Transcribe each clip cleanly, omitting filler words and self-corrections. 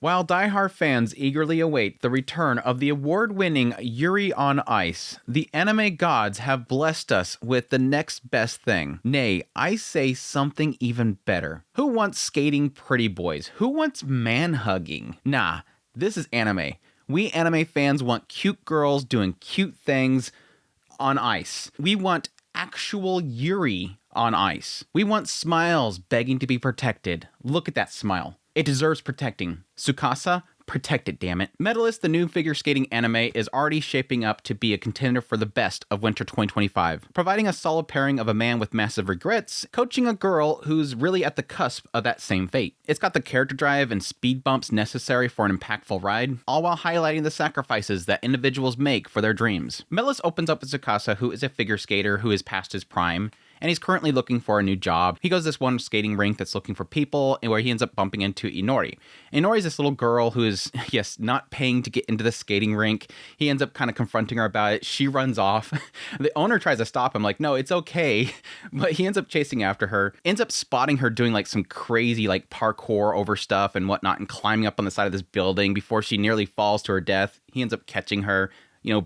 While diehard fans eagerly await the return of the award-winning Yuri on Ice, the anime gods have blessed us with the next best thing. Nay, I say something even better. Who wants skating pretty boys? Who wants man-hugging? Nah, this is anime. We anime fans want cute girls doing cute things on ice. We want actual Yuri on ice. We want smiles begging to be protected. Look at that smile. It deserves protecting. Tsukasa, protect it, damn it. Medalist, the new figure skating anime, is already shaping up to be a contender for the best of winter 2025, providing a solid pairing of a man with massive regrets, coaching a girl who's really at the cusp of that same fate. It's got the character drive and speed bumps necessary for an impactful ride, all while highlighting the sacrifices that individuals make for their dreams. Medalist opens up with Tsukasa, who is a figure skater who is past his prime, and he's currently looking for a new job. He goes to this one skating rink that's looking for people, and where he ends up bumping into Inori. Inori's this little girl who is, yes, not paying to get into the skating rink. He ends up kind of confronting her about it. She runs off. The owner tries to stop him, like, no, it's okay. But he ends up chasing after her, ends up spotting her doing like some crazy like parkour over stuff and whatnot, and climbing up on the side of this building before she nearly falls to her death. He ends up catching her,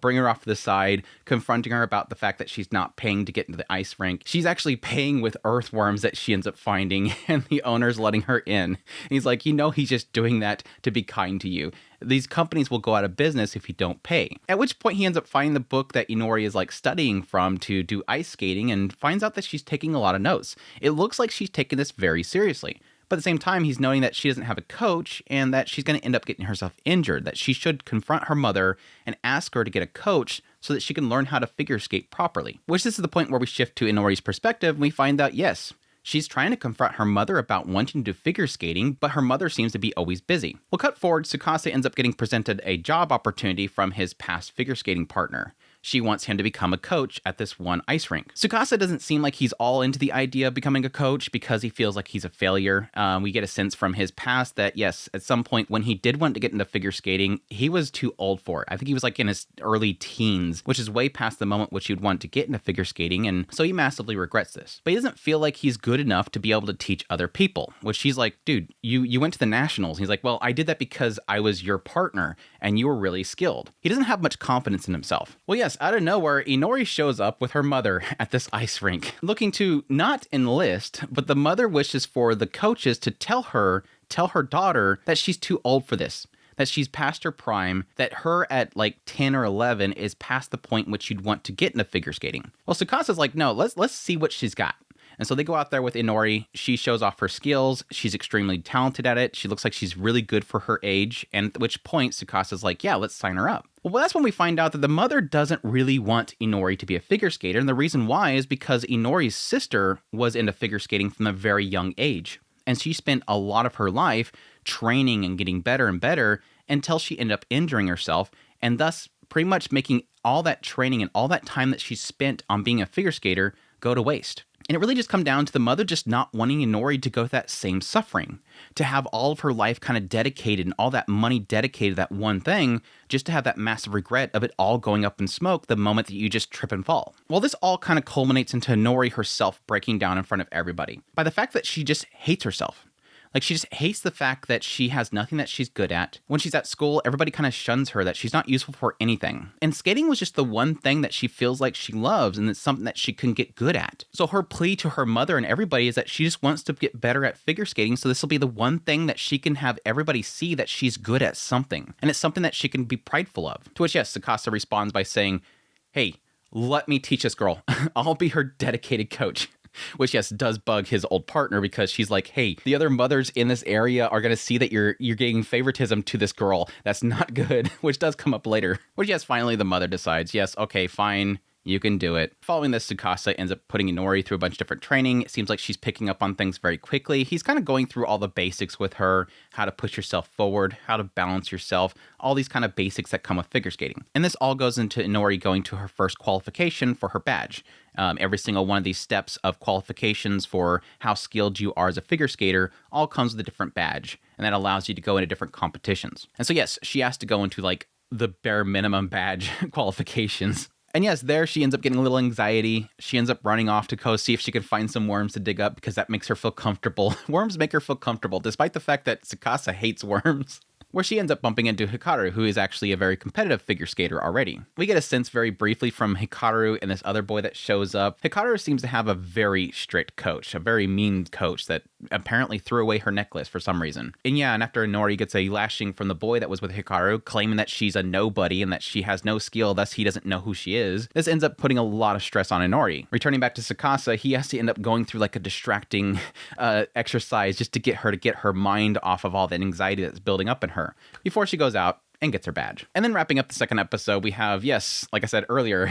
bring her off to the side, confronting her about the fact that she's not paying to get into the ice rink. She's actually paying with earthworms that she ends up finding, and the owner's letting her in. And he's like, he's just doing that to be kind to you. These companies will go out of business if you don't pay. At which point he ends up finding the book that Inori is like studying from to do ice skating, and finds out that she's taking a lot of notes. It looks like she's taking this very seriously. But at the same time, he's noting that she doesn't have a coach and that she's going to end up getting herself injured, that she should confront her mother and ask her to get a coach so that she can learn how to figure skate properly. Which this is the point where we shift to Inori's perspective and we find out, yes, she's trying to confront her mother about wanting to do figure skating, but her mother seems to be always busy. We'll cut forward, Tsukasa ends up getting presented a job opportunity from his past figure skating partner. She wants him to become a coach at this one ice rink. Tsukasa doesn't seem like he's all into the idea of becoming a coach because he feels like he's a failure. We get a sense from his past that, yes, at some point when he did want to get into figure skating, he was too old for it. I think he was like in his early teens, which is way past the moment which you'd want to get into figure skating, and so he massively regrets this. But he doesn't feel like he's good enough to be able to teach other people, which she's like, dude, you went to the nationals. He's like, well, I did that because I was your partner and you were really skilled. He doesn't have much confidence in himself. Well, yes, out of nowhere, Inori shows up with her mother at this ice rink, looking to not enlist, but the mother wishes for the coaches to tell her daughter that she's too old for this, that she's past her prime, that her at like 10 or 11 is past the point in which you'd want to get into figure skating. Well, Tsukasa's like, no, let's see what she's got. And so they go out there with Inori. She shows off her skills. She's extremely talented at it. She looks like she's really good for her age. And at which point Tsukasa's like, yeah, let's sign her up. Well, that's when we find out that the mother doesn't really want Inori to be a figure skater. And the reason why is because Inori's sister was into figure skating from a very young age. And she spent a lot of her life training and getting better and better until she ended up injuring herself, and thus pretty much making all that training and all that time that she spent on being a figure skater go to waste. And it really just come down to the mother just not wanting Inori to go through that same suffering, to have all of her life kind of dedicated and all that money dedicated to that one thing, just to have that massive regret of it all going up in smoke the moment that you just trip and fall. Well, this all kind of culminates into Inori herself breaking down in front of everybody by the fact that she just hates herself. Like, she just hates the fact that she has nothing that she's good at. When she's at school, everybody kind of shuns her, that she's not useful for anything. And skating was just the one thing that she feels like she loves, and it's something that she can get good at. So her plea to her mother and everybody is that she just wants to get better at figure skating, so this will be the one thing that she can have everybody see that she's good at something. And it's something that she can be prideful of. To which, yes, Tsukasa responds by saying, hey, let me teach this girl. I'll be her dedicated coach. Which, yes, does bug his old partner, because she's like, hey, the other mothers in this area are going to see that you're getting favoritism to this girl. That's not good, which does come up later. Which, yes, finally the mother decides, yes, okay, fine, you can do it. Following this, Tsukasa ends up putting Inori through a bunch of different training. It seems like she's picking up on things very quickly. He's kind of going through all the basics with her, how to push yourself forward, how to balance yourself, all these kind of basics that come with figure skating. And this all goes into Inori going to her first qualification for her badge. Every single one of these steps of qualifications for how skilled you are as a figure skater all comes with a different badge, and that allows you to go into different competitions. And so yes, she has to go into like the bare minimum badge qualifications. And yes, there she ends up getting a little anxiety. She ends up running off to go see if she can find some worms to dig up, because that makes her feel comfortable. Worms make her feel comfortable, despite the fact that Tsukasa hates worms. where she ends up bumping into Hikaru, who is actually a very competitive figure skater already. We get a sense very briefly from Hikaru and this other boy that shows up. Hikaru seems to have a very strict coach, a very mean coach that apparently threw away her necklace for some reason. And after Inori gets a lashing from the boy that was with Hikaru, claiming that she's a nobody and that she has no skill, thus he doesn't know who she is, this ends up putting a lot of stress on Inori. Returning back to Tsukasa, he has to end up going through like a distracting exercise just to get her mind off of all the anxiety that's building up in her before she goes out and gets her badge. And then wrapping up the second episode, we have, yes, like I said earlier,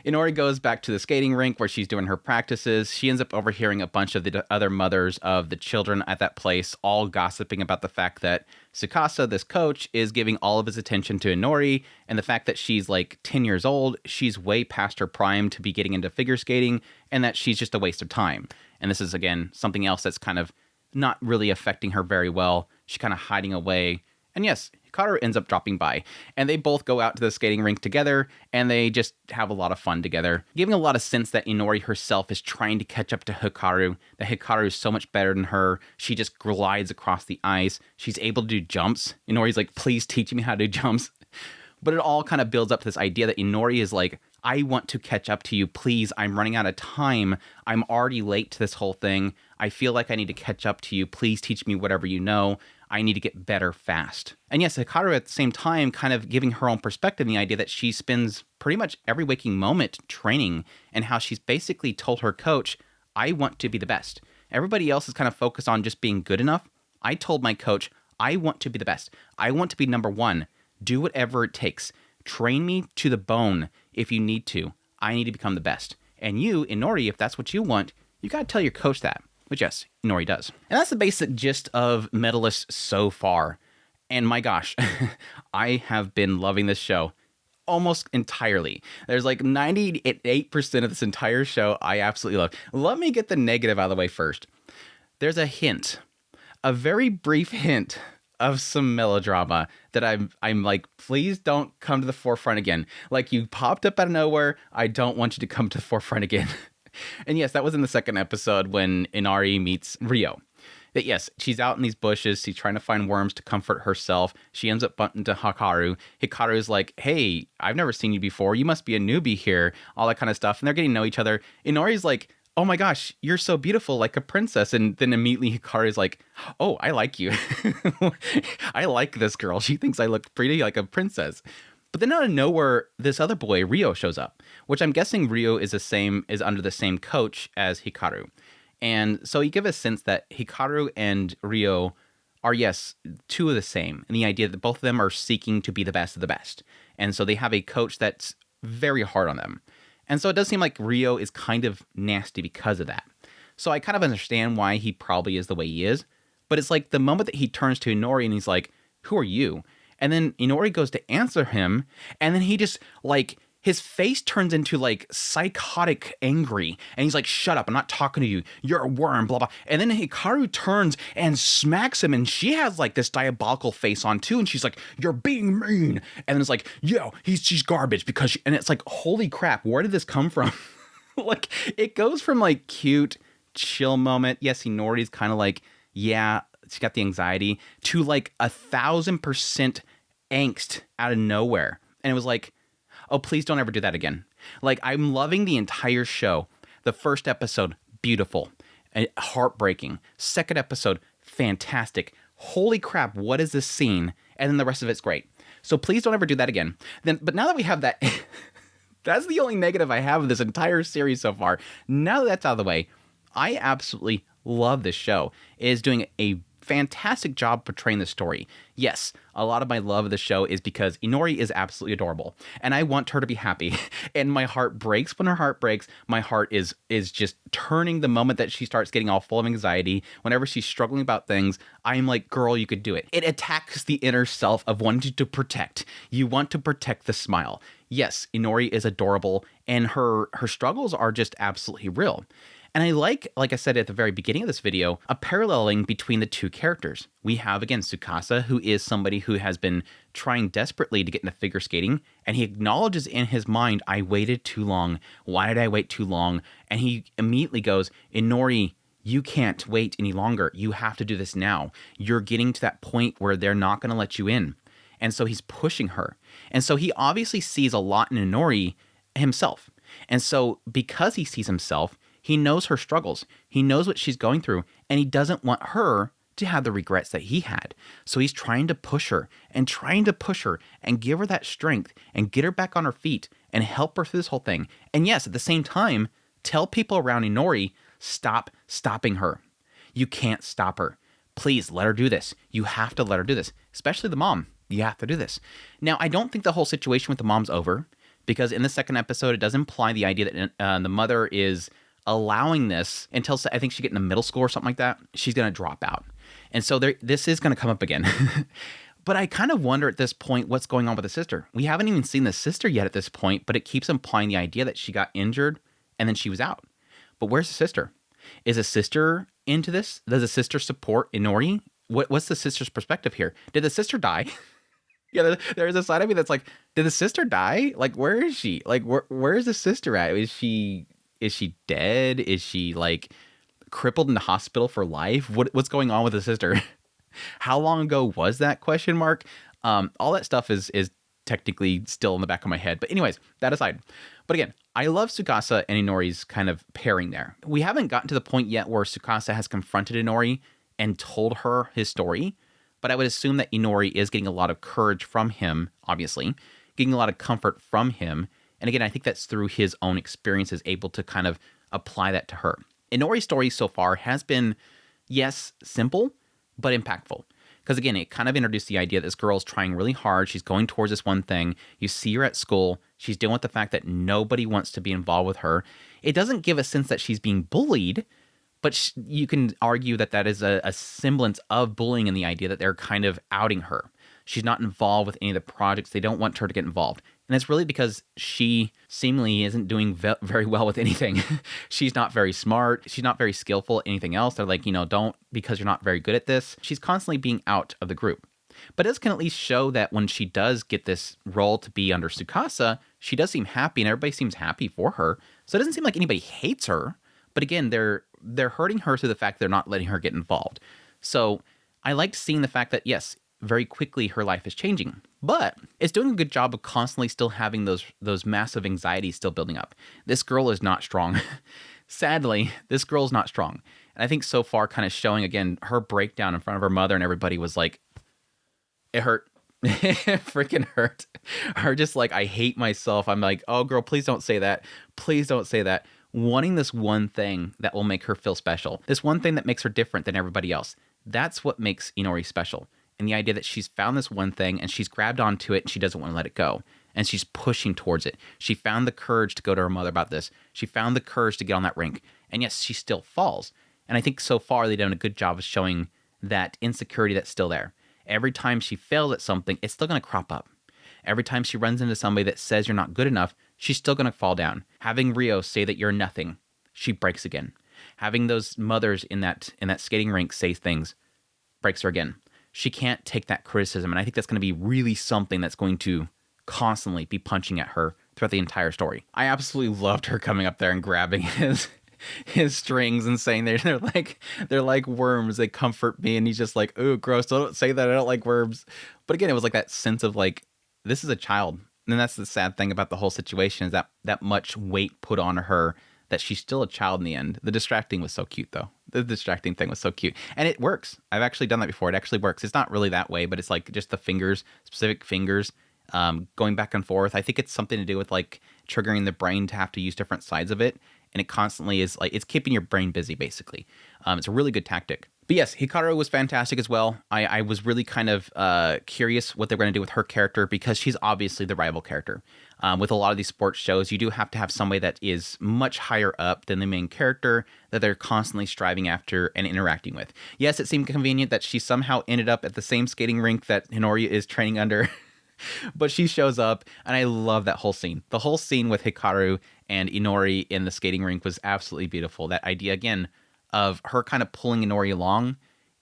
Inori goes back to the skating rink where she's doing her practices. She ends up overhearing a bunch of the other mothers of the children at that place all gossiping about the fact that Tsukasa, this coach, is giving all of his attention to Inori, and the fact that she's like 10 years old, she's way past her prime to be getting into figure skating, and that she's just a waste of time. And this is, again, something else that's kind of not really affecting her very well. She's kind of hiding away. And yes, Hikaru ends up dropping by, and they both go out to the skating rink together, and they just have a lot of fun together, giving a lot of sense that Inori herself is trying to catch up to Hikaru, that Hikaru is so much better than her. She just glides across the ice. She's able to do jumps. Inori's like, please teach me how to do jumps. But it all kind of builds up to this idea that Inori is like, I want to catch up to you. Please, I'm running out of time. I'm already late to this whole thing. I feel like I need to catch up to you. Please teach me whatever you know. I need to get better fast. And yes, Hikaru at the same time kind of giving her own perspective, the idea that she spends pretty much every waking moment training, and how she's basically told her coach, I want to be the best. Everybody else is kind of focused on just being good enough. I told my coach, I want to be the best. I want to be number one. Do whatever it takes. Train me to the bone if you need to. I need to become the best. And you, Inori, if that's what you want, you got to tell your coach that. Which, yes, Inori does. And that's the basic gist of Medalist so far. And my gosh, I have been loving this show almost entirely. There's like 98% of this entire show I absolutely love. Let me get the negative out of the way first. There's a hint, a very brief hint of some melodrama that I'm like, please don't come to the forefront again. Like, you popped up out of nowhere. I don't want you to come to the forefront again. And yes, that was in the second episode when Inari meets Ryo. That yes, she's out in these bushes. She's trying to find worms to comfort herself. She ends up bumping into Hikaru. Hikaru's like, hey, I've never seen you before. You must be a newbie here. All that kind of stuff. And they're getting to know each other. Inori's like, oh my gosh, you're so beautiful, like a princess. And then immediately Hikaru's like, oh, I like you. I like this girl. She thinks I look pretty like a princess. But then out of nowhere, this other boy, Ryo, shows up, which I'm guessing Ryo is under the same coach as Hikaru. And so you give a sense that Hikaru and Ryo are, yes, two of the same. And the idea that both of them are seeking to be the best of the best. And so they have a coach that's very hard on them. And so it does seem like Ryo is kind of nasty because of that. So I kind of understand why he probably is the way he is. But it's like the moment that he turns to Inori and he's like, who are you? And then Inori goes to answer him, and then he just, like, his face turns into, like, psychotic angry. And he's like, shut up, I'm not talking to you. You're a worm, blah, blah. And then Hikaru turns and smacks him, and she has, like, this diabolical face on, too. And she's like, you're being mean. And then it's like, yo, she's garbage because and it's like, holy crap, where did this come from? Like, it goes from, like, cute, chill moment. Yes, Inori's kind of like, yeah, she got the anxiety, to like 1,000% angst out of nowhere. And it was like, oh, please don't ever do that again. Like, I'm loving the entire show. The first episode, beautiful, heartbreaking. Second episode, fantastic. Holy crap, what is this scene? And then the rest of it's great. So please don't ever do that again. But now that we have that, that's the only negative I have of this entire series so far. Now that that's out of the way, I absolutely love this show. It is doing a fantastic job portraying the story. Yes, a lot of my love of the show is because Inori is absolutely adorable, and I want her to be happy. And my heart breaks when her heart breaks. My heart is just turning the moment that she starts getting all full of anxiety. Whenever she's struggling about things, I'm like, girl, you could do it. It attacks the inner self of wanting to protect. You want to protect the smile. Yes, Inori is adorable, and her struggles are just absolutely real. And I like I said at the very beginning of this video, a paralleling between the two characters. We have, again, Tsukasa, who is somebody who has been trying desperately to get into figure skating, and he acknowledges in his mind, I waited too long. Why did I wait too long? And he immediately goes, Inori, You can't wait any longer. You have to do this now. You're getting to that point where they're not going to let you in. And so he's pushing her. And so he obviously sees a lot in Inori himself. And so because he sees himself, he knows her struggles. He knows what she's going through, and he doesn't want her to have the regrets that he had. So he's trying to push her and give her that strength and get her back on her feet and help her through this whole thing. And yes, at the same time, tell people around Inori, stop stopping her. You can't stop her. Please let her do this. You have to let her do this, especially the mom. You have to do this. Now, I don't think the whole situation with the mom's over, because in the second episode, it does imply the idea that the mother is allowing this until I think she get into middle school or something like that. She's going to drop out. And so this is going to come up again. But I kind of wonder at this point what's going on with the sister. We haven't even seen the sister yet at this point, but it keeps implying the idea that she got injured and then she was out. But where's the sister? Is the sister into this? Does the sister support Inori? What's the sister's perspective here? Did the sister die? Yeah, there's a side of me that's like, did the sister die? Like, where is she? Like, where is the sister at? Is she dead? Is she like crippled in the hospital for life? What's going on with the sister? How long ago was that? Question mark. All that stuff is technically still in the back of my head. But anyways, that aside. But again, I love Tsukasa and Inori's kind of pairing there. We haven't gotten to the point yet where Tsukasa has confronted Inori and told her his story. But I would assume that Inori is getting a lot of courage from him, obviously, getting a lot of comfort from him. And again, I think that's through his own experiences, able to kind of apply that to her. Inori's story so far has been, yes, simple, but impactful. Because again, it kind of introduced the idea that this girl's trying really hard. She's going towards this one thing. You see her at school. She's dealing with the fact that nobody wants to be involved with her. It doesn't give a sense that she's being bullied, but you can argue that that is a semblance of bullying in the idea that they're kind of outing her. She's not involved with any of the projects. They don't want her to get involved. And it's really because she seemingly isn't doing very well with anything. She's not very smart. She's not very skillful at anything else. They're like, don't, because you're not very good at this. She's constantly being out of the group. But it can at least show that when she does get this role to be under Tsukasa, she does seem happy and everybody seems happy for her. So it doesn't seem like anybody hates her. But again, they're hurting her through the fact they're not letting her get involved. So I liked seeing the fact that, yes, very quickly her life is changing. But it's doing a good job of constantly still having those massive anxieties still building up. This girl is not strong. Sadly, this girl's not strong. And I think so far kind of showing, again, her breakdown in front of her mother and everybody was like, it hurt. It freaking hurt. Her just like, I hate myself. I'm like, oh, girl, please don't say that. Please don't say that. Wanting this one thing that will make her feel special. This one thing that makes her different than everybody else. That's what makes Inori special. And the idea that she's found this one thing and she's grabbed onto it and she doesn't want to let it go. And she's pushing towards it. She found the courage to go to her mother about this. She found the courage to get on that rink. And yes, she still falls. And I think so far they've done a good job of showing that insecurity that's still there. Every time she fails at something, it's still going to crop up. Every time she runs into somebody that says you're not good enough, she's still going to fall down. Having Rio say that you're nothing, she breaks again. Having those mothers in that skating rink say things, breaks her again. She can't take that criticism, and I think that's going to be really something that's going to constantly be punching at her throughout the entire story. I absolutely loved her coming up there and grabbing his strings and saying they're like worms. They comfort me, and he's just like, "Ooh, gross! Don't say that. I don't like worms." But again, it was like that sense of like, this is a child, and that's the sad thing about the whole situation is that much weight put on her that she's still a child in the end. The distracting was so cute, though. The distracting thing was so cute. And it works. I've actually done that before. It actually works. It's not really that way, but it's like just the fingers, specific fingers, going back and forth. I think it's something to do with like triggering the brain to have to use different sides of it. And it constantly is like, it's keeping your brain busy, basically. It's a really good tactic. But yes, Hikaru was fantastic as well. I was really kind of curious what they're going to do with her character because she's obviously the rival character. With a lot of these sports shows, you do have to have somebody that is much higher up than the main character that they're constantly striving after and interacting with. Yes, it seemed convenient that she somehow ended up at the same skating rink that Inori is training under. But she shows up, and I love that whole scene. The whole scene with Hikaru and Inori in the skating rink was absolutely beautiful. That idea, again, of her kind of pulling Inori along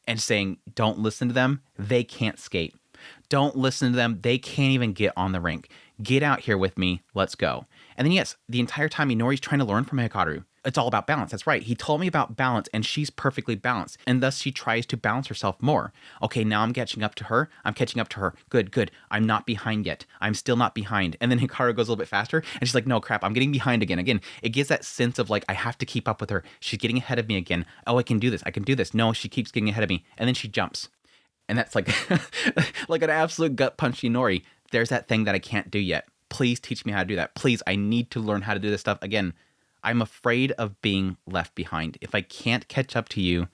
and saying, don't listen to them. They can't skate. Don't listen to them. They can't even get on the rink. Get out here with me. Let's go. And then, yes, the entire time Inori's trying to learn from Hikaru. It's all about balance. That's right. He told me about balance, and she's perfectly balanced. And thus she tries to balance herself more. Okay, now I'm catching up to her. I'm catching up to her. Good, good. I'm not behind yet. I'm still not behind. And then Hikaru goes a little bit faster, and she's like, no, crap, I'm getting behind again. Again, it gives that sense of like, I have to keep up with her. She's getting ahead of me again. Oh, I can do this. I can do this. No, she keeps getting ahead of me. And then she jumps. And that's like, like an absolute gut punch Inori. There's that thing that I can't do yet. Please teach me how to do that. Please, I need to learn how to do this stuff. Again, I'm afraid of being left behind. If I can't catch up to you,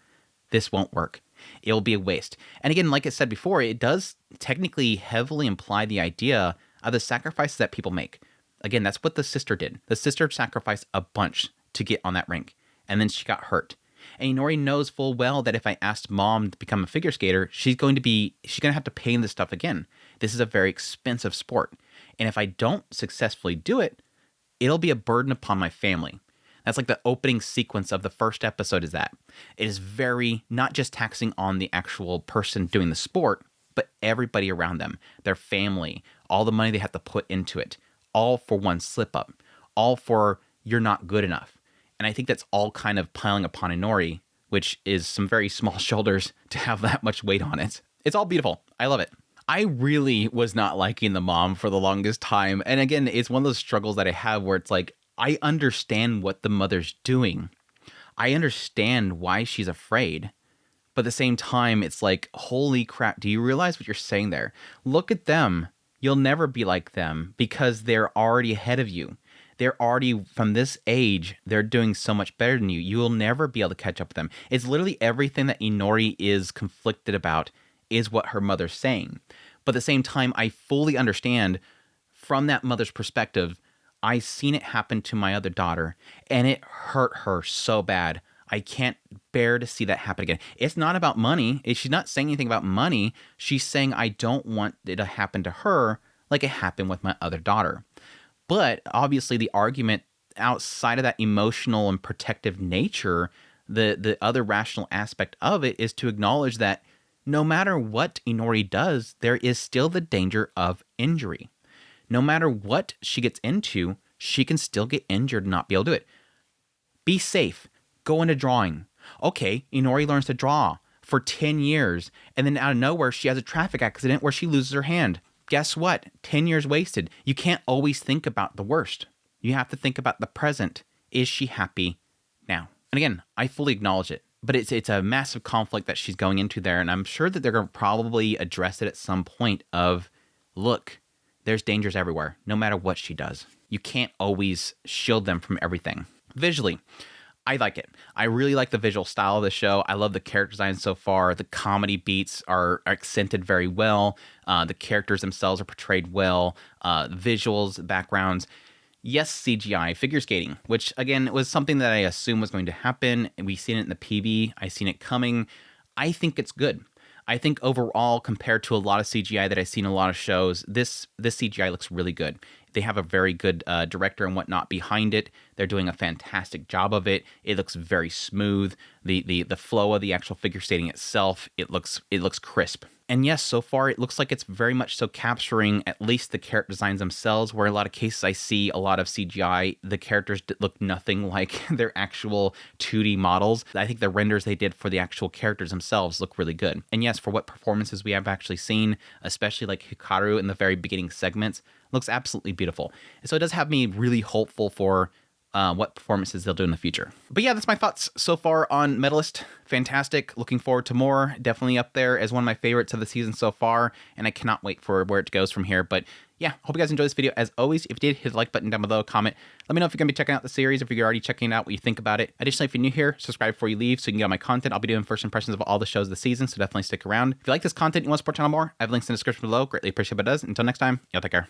this won't work. It'll be a waste. And again, like I said before, it does technically heavily imply the idea of the sacrifices that people make. Again, that's what the sister did. The sister sacrificed a bunch to get on that rink, and then she got hurt. And Inori knows full well that if I asked mom to become a figure skater, she's going to have to pay in this stuff again. This is a very expensive sport. And if I don't successfully do it, it'll be a burden upon my family. That's like the opening sequence of the first episode is that. It is very, not just taxing on the actual person doing the sport, but everybody around them, their family, all the money they have to put into it, all for one slip up, all for you're not good enough. And I think that's all kind of piling upon Inori, which is some very small shoulders to have that much weight on it. It's all beautiful. I love it. I really was not liking the mom for the longest time. And again, it's one of those struggles that I have where it's like, I understand what the mother's doing. I understand why she's afraid. But at the same time, it's like, holy crap, do you realize what you're saying there? Look at them. You'll never be like them because they're already ahead of you. They're already, from this age, they're doing so much better than you. You will never be able to catch up with them. It's literally everything that Inori is conflicted about is what her mother's saying. But at the same time, I fully understand from that mother's perspective, I've seen it happen to my other daughter, and it hurt her so bad. I can't bear to see that happen again. It's not about money. She's not saying anything about money. She's saying, I don't want it to happen to her like it happened with my other daughter. But obviously the argument outside of that emotional and protective nature, the other rational aspect of it is to acknowledge that no matter what Inori does, there is still the danger of injury. No matter what she gets into, she can still get injured and not be able to do it. Be safe. Go into drawing. Okay, Inori learns to draw for 10 years, and then out of nowhere, she has a traffic accident where she loses her hand. Guess what? 10 years wasted. You can't always think about the worst. You have to think about the present. Is she happy now? And again, I fully acknowledge it, but it's a massive conflict that she's going into there, and I'm sure that they're going to probably address it at some point of, look, there's dangers everywhere, no matter what she does. You can't always shield them from everything. Visually, I like it. I really like the visual style of the show. I love the character design so far. The comedy beats are accented very well. The characters themselves are portrayed well. Visuals, backgrounds. Yes, CGI, figure skating, which again was something that I assumed was going to happen. We've seen it in the PB. I've seen it coming. I think it's good. I think overall, compared to a lot of CGI that I've seen in a lot of shows, this CGI looks really good. They have a very good director and whatnot behind it. They're doing a fantastic job of it. It looks very smooth. The flow of the actual figure skating itself, it looks crisp. And yes, so far it looks like it's very much so capturing at least the character designs themselves, where in a lot of cases I see a lot of CGI, the characters look nothing like their actual 2D models. I think the renders they did for the actual characters themselves look really good. And yes, for what performances we have actually seen, especially like Hikaru in the very beginning segments, looks absolutely beautiful. And so it does have me really hopeful for what performances they'll do in the future. But yeah, that's my thoughts so far on Medalist. Fantastic. Looking forward to more. Definitely up there as one of my favorites of the season so far, and I cannot wait for where it goes from here. But yeah, hope you guys enjoyed this video. As always, if you did, hit the like button down below, comment. Let me know if you're going to be checking out the series, if you're already checking it out, what you think about it. Additionally, if you're new here, subscribe before you leave so you can get all my content. I'll be doing first impressions of all the shows of the season, so definitely stick around. If you like this content and you want to support the channel more, I have links in the description below. Greatly appreciate it, it does. Until next time, y'all take care.